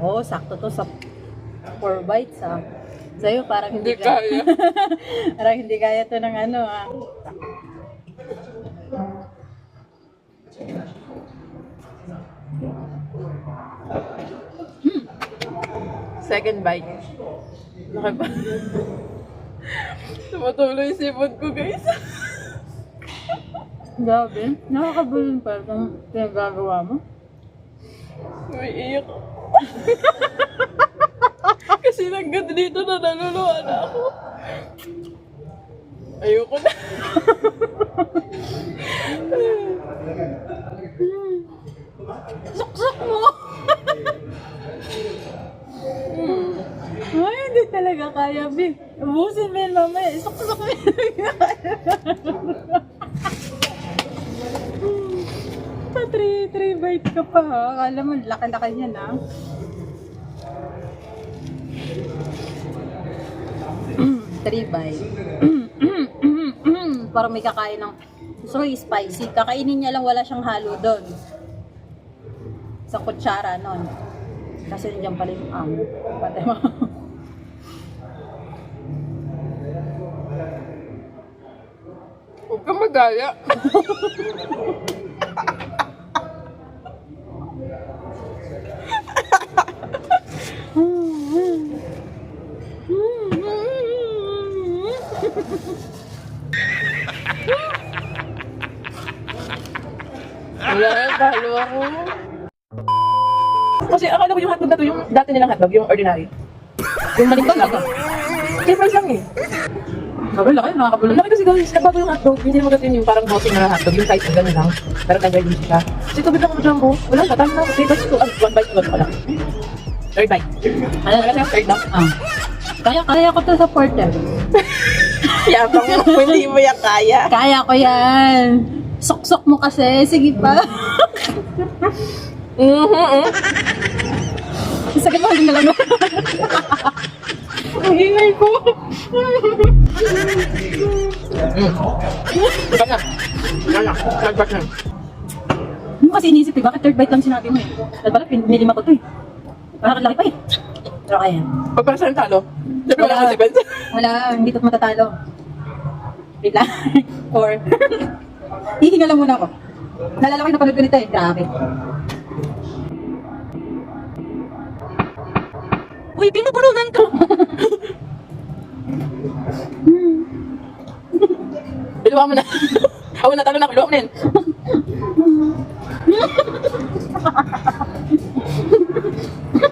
Oo, sakto to sa 4 bites ah. Sa'yo parang Hindi kaya. parang hindi kaya to ng ano ah. Second bite. Nakaba. Tumatuloy yung sipon ko, guys. Grabe, nakakabulin pa itong pinagagawa mo. May iyak. Kasi hanggang dito na naluluha na ako. Ayoko na. Suksok mo! Ay, hindi talaga kaya, Bi. Ubusin mo yun mamaya. Suksok mo yun. Pa 3 bites ka pa ha. Akala mo, laki-laki niyan ha. Three bites. Parang may kakain ng sorry, spicy. Kakainin niya lang, wala siyang halo doon. Sa kutsara nun. Kasi nandiyan pala yung amo. Pati mo. Huwag kang magaya. Wala yan, talo ako. Kasi akala ko yung hotdog na to, yung dati nilang hotdog, yung ordinary. Yung maligpag lang. Kaya price lang eh. Sabi, laki, nakakabulong. Laki kasi guys, nagbago yung hotdog. Hindi naman kasi yung parang bossing na hotdog, yung size na gano'n lang. Pero nag-drive din siya. Kasi tubig lang ako jumbo. Wala siya, tama na. Kasi guys, ito, one bite ko lang. Third bite. Ano na siya? Third lang? Ah. Kaya ko to sa porter. Yabang mo, hindi mo yan kaya. Kaya ko yan. Sok-sok mo kasi. Sige pa. Sakit mo, hindi na lang. Ang ingay ko. Iba na. Wala. Third bite na. Ano kasi iniisip eh, bakit third bite lang sinabi mo eh? Dahil pala, pinilima ko to eh. Parang laki pa eh. Pero kaya. Pag para saan talo? Siyempre wala akong seconds. Wala, hindi ko matatalo. Wait lang. Or, hihinga lang muna ako. Naalala ko yung napanood ko nito eh. Grabe. Uy, pinupulunan ka! Iluwa mo na. Ako natalo na, iluwa mo na yun.